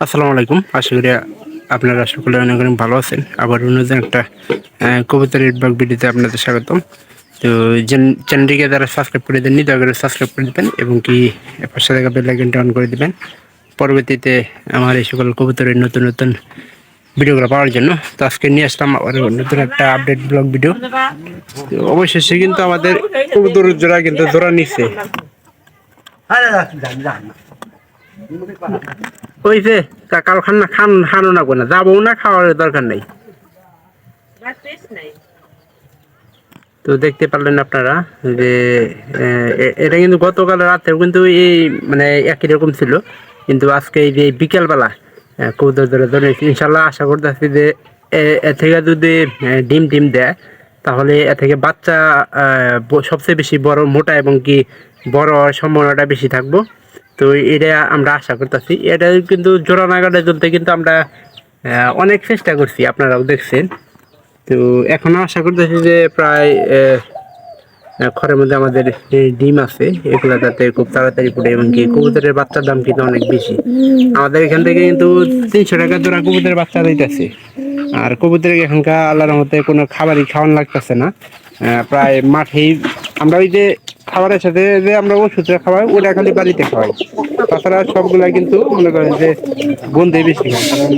আসসালামু আলাইকুম। আশা করি আপনারা সকলে অনেক অনেক ভালো আছেন। আবার অন্যদিন একটা কবুতরের ব্লগ ভিডিওতে আপনাদের স্বাগতম। তো চ্যানেলটিকে যারা সাবস্ক্রাইব করে দেননি দয়া করে সাবস্ক্রাইব করে দেবেন এবং কি পাশে থাকা বেল আইকনটা অন করে দেবেন পরবর্তীতে আমার এই সকল কবুতরের নতুন নতুন ভিডিওগুলো পাওয়ার জন্য। তো আজকে নিয়ে আসলাম আবার নতুন একটা আপডেট ব্লগ ভিডিও। তো অবশেষে কিন্তু আমাদের কবুতরের জোড়া কিন্তু জোড়া নিচ্ছে। ওই যে কাল খানো না কোনো যাবো না, খাওয়ার দরকার নেই। তো দেখতে পারলেন আপনারা যে এটা কিন্তু গতকাল রাতেও কিন্তু এই মানে একই রকম ছিল, কিন্তু আজকে এই যে বিকেলবেলা কবুতর ধরে ধরে ইনশাল্লাহ আশা করতেছি যে এ থেকে যদি ডিম টিম দেয় তাহলে এ থেকে বাচ্চা সবচেয়ে বেশি বড় মোটা এবং কি বড় হওয়ার সম্ভাবনাটা বেশি থাকবো। তো এটা আমরা আশা করতেছি। এটা কিন্তু জোড়া নাগালে চলতে কিন্তু আমরা অনেক চেষ্টা করছি, আপনারাও দেখছেন। তো এখনো আশা করতেছি যে প্রায় ঘরের মধ্যে আমাদের ডিম আছে, এগুলা যাতে খুব তাড়াতাড়ি ফুটে এবং কি কবুতরের বাচ্চার দাম কিন্তু অনেক বেশি। আমাদের এখান থেকে কিন্তু 300 টাকা জোড়া কবুতরের বাচ্চা দিতেছে। আর কবুতরের এখানকার আল্লাহর মতে কোনো খাবারই খাওয়ানো লাগতেছে না, প্রায় মাঠেই আমরা ওই যে খাবারের সাথে যে আমরা ওষুধটা খাওয়াই ওটা খালি বাড়িতে খাওয়াই। তাছাড়া সবগুলা কিন্তু মনে করেন যে গন্ধে বেশি খায়, কারণ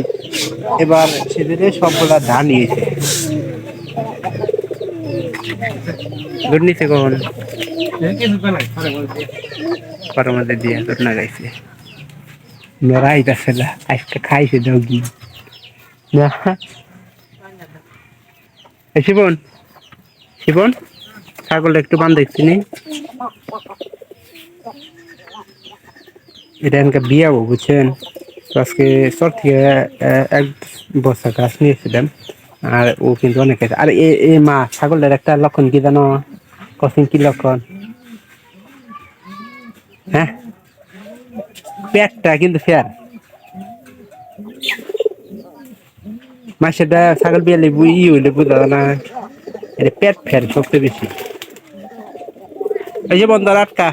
এবার সিজনে সবগুলা ধান নিয়েছে। দুধ নিচে কখন ঘরের মধ্যে দিয়ে দুধ না গাইছে নড়াইতেছে না, আজকে খাইছে ডগি না। শিবন শিবন ছাগলটা একটু বান দেখছি নি, এটা এনকে বিয়াবো বুঝছেন। তো আজকে চর থেকে এক বস্তা গাছ নিয়েছিলাম, আর ও কিন্তু অনেক খাইছে। আর এ মা ছাগলটার একটা লক্ষণ কি জানো? কখন কি লক্ষণ? হ্যাঁ, পেটটা কিন্তু ফেয়ার। মাসেটা ছাগল বিয়ালে হইলে বুঝা না, এটা পেট ফেয়ার সবচেয়ে বেশি। এই যে বন্ধর আটকা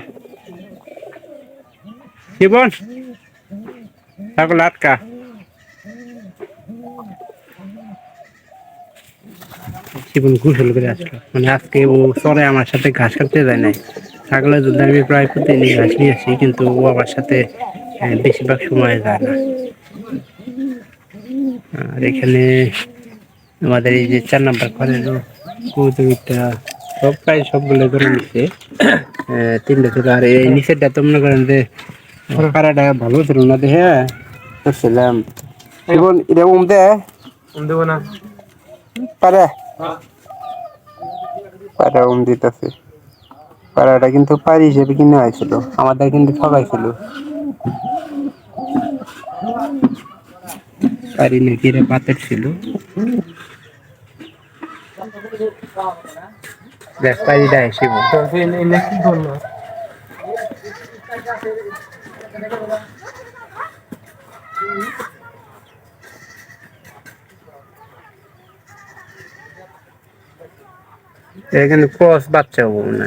জীবন ছাগল আটকা। জীবন গোসল করে আসলো, মানে আজকে ও চরে আমার সাথে ঘাস কাটতে যায় নাই। ছাগলের যদি আমি প্রায় প্রতিদিনই ঘাস নিয়ে আসি, কিন্তু ও আমার সাথে বেশিরভাগ সময় যায় না। আর এখানে আমাদের এই যে 4 নম্বর ঘরের কবুতরটা সব প্রায় সবগুলো করে নিচ্ছে, 3টা ছিল। আর এই নিচেরটা তো মনে করেন যে পাড়াটা ভালো ছিল না, দেখে করছিলাম এখন এরকম দেব না পারে পাড়া দিতেছে। পাড়াটা কিন্তু পাড়ি হিসেবে কিনে হয়েছিল, আমাদের কিন্তু ঠকাইছিল। পারি নাকি রে পাতের ছিল, দেখ পারিটা এসে কি করলো। এখানে ক্রস বাচ্চা হবো না,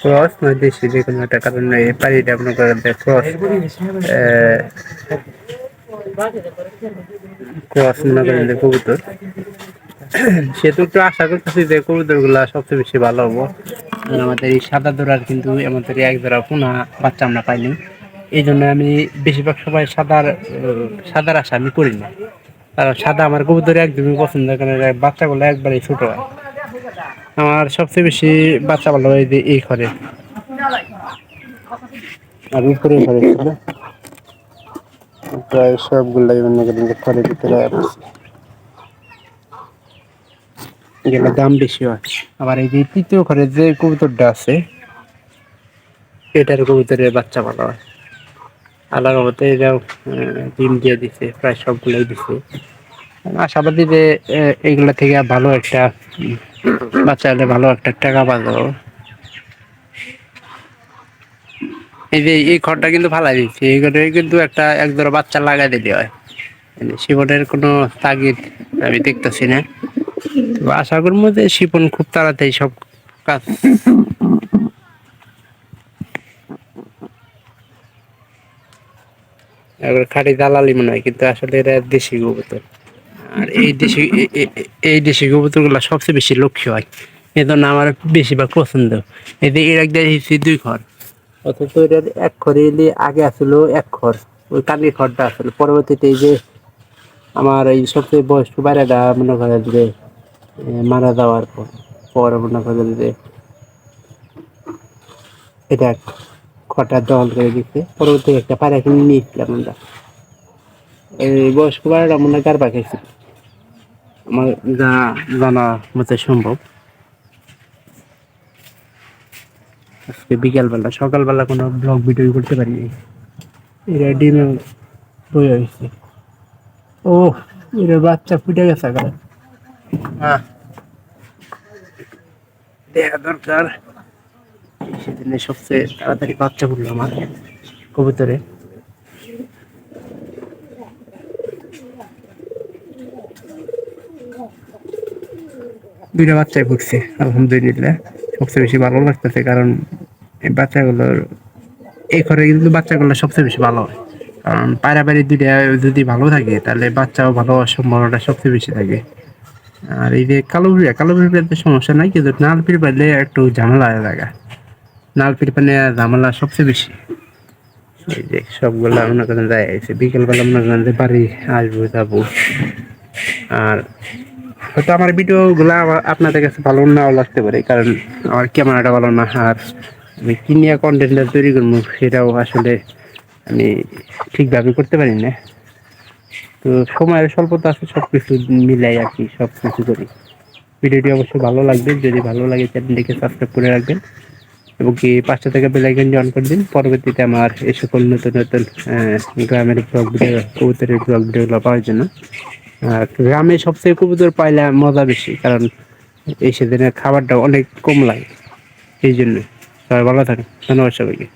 ক্রস নয় দেশি যে কোনো একটা কারণ এই পারিটা আপনার ক্রস ক্রস মনে করেন যে কবুতর। সেহেতু একটু আশা করতেছি যে কবুতর গুলা সবচেয়ে বেশি ভালো হবো। আমাদের এই সাদা দোড়ার কিন্তু আমাদের এক জোড়া পোনা বাচ্চা আমরা পাইনি, এই জন্য আমি বেশিরভাগ সময় সাদার আশা আমি করি না। কারণ সাদা আমার কবুতর একদমই পছন্দ, কারণ বাচ্চাগুলো একবারে ছোট হয়। আমার সবচেয়ে বেশি বাচ্চা ভালো হয় যে এই ঘরে, আর উপরে ঘরে ছিল প্রায় সবগুলাই মনে করেন যে ঘরের ভিতরে আছে। এগুলো দাম বেশি হয়। আবার এই যে তৃতীয় ঘরের যে কবুতরটা আছে এটার কবুতরের বাচ্চা ভালো হয়। আলাদা মতে এরাও ডিম দিয়ে দিছে, প্রায় সবগুলোই দিছে। আশাবাদী যে এইগুলা থেকে ভালো একটা বাচ্চা হলে ভালো একটা টাকা পাবো। এই যে এই ঘরটা কিন্তু ফালাই দিচ্ছি, এই ঘরে কিন্তু একটা একজোড়া বাচ্চা লাগাই দিতে হয়। শিপনের কোনো তাগিদ আমি দেখতেছি না। তো আশা করবো যে শিপন খুব তাড়াতাড়ি সব কাজ এবার খাঁটি দালালি মনে হয়, কিন্তু আসলে এরা দেশি কবুতর। আর এই দেশি কবুতরগুলো সবচেয়ে বেশি লক্ষ্য হয়, এই জন্য আমার বেশিরভাগ পছন্দ। এদের এর এক দিয়েছি 2 ঘর, অথচ এটার এক ঘরে এলে আগে আসলো এক ঘর, ওই কানির ঘরটা আসলো। পরবর্তীতে এই যে আমার এই সবচেয়ে বয়স্ক বাইরেটা মনে করেন যে মারা যাওয়ার পর মনে করেন যে এটা ঘরটা দখল করে দিচ্ছে। পরবর্তী একটা পায়রা কিনে নিয়েছিলাম আমরা, এই বয়স্ক বাইরেটা মনে হয় গার পাঠিয়েছিল আমার যা জানা মতে সম্ভব। আজকে বিকালবেলা, সকালবেলা কোনো ব্লগ ভিডিও করতে পারিনি, এরা ডিমে বয়ে হয়েছে। ও, এর বাচ্চা ফুটে গেছে গা। হ্যাঁ, দেখা দরকার। সেদিনে সবচেয়ে তাড়াতাড়ি বাচ্চা ফুটলো আমার কবুতরে। দুইটা বাচ্চাই ফুটছে আলহামদুলিল্লাহ। সবচেয়ে বেশি ভালো লাগতেছে, কারণ এই বাচ্চাগুলোর এই ঘরে কিন্তু বাচ্চাগুলো সবচেয়ে বেশি ভালো হয়। কারণ পায়রাপায়রি দুইটা যদি ভালো থাকে তাহলে বাচ্চাও ভালো হওয়ার সম্ভাবনাটা সবচেয়ে বেশি থাকে। আর এই যে কালো পিঁপড়াতে সমস্যা নাই, কিন্তু নাল পিঁপড়ালে একটু ঝামেলা লাগা। নাল পিঁপড়া ঝামেলা সবচেয়ে বেশি। এই যে সবগুলা মনে করেন যায় এসে বিকেলবেলা মনে করেন যে বাড়ি আসবো যাবো। আর হয়তো আমার ভিডিওগুলা আপনাদের কাছে ভালো নাও লাগতে পারে, কারণ আমার ক্যামেরাটা ভালো না। আর আমি কি নিয়ে কন্টেন্টটা তৈরি করবো সেটাও আসলে আমি ঠিকভাবে করতে পারি না। তো সময়ের স্বল্পতা আছে, সব কিছু মিলাই আর কি সব কিছু করি। ভিডিওটি অবশ্যই ভালো লাগবে, যদি ভালো লাগে চ্যানেলটিকে সাবস্ক্রাইব করে রাখবেন এবং কি 5টা থেকে বেল আইকনটি অন করে দিন। পরবর্তীতে আমার এই সকল নতুন নতুন গ্রামের ব্লগ ভিডিও, কবুতরের ব্লগ ভিডিওগুলো পাওয়ার জন্য। আর গ্রামে সবচেয়ে কবুতর পাইলে মজা বেশি, কারণ এই সেদিনের খাবারটা অনেক কম লাগে। এই জন্য সবাই ভালো থাকেন, ধন্যবাদ সবাইকে।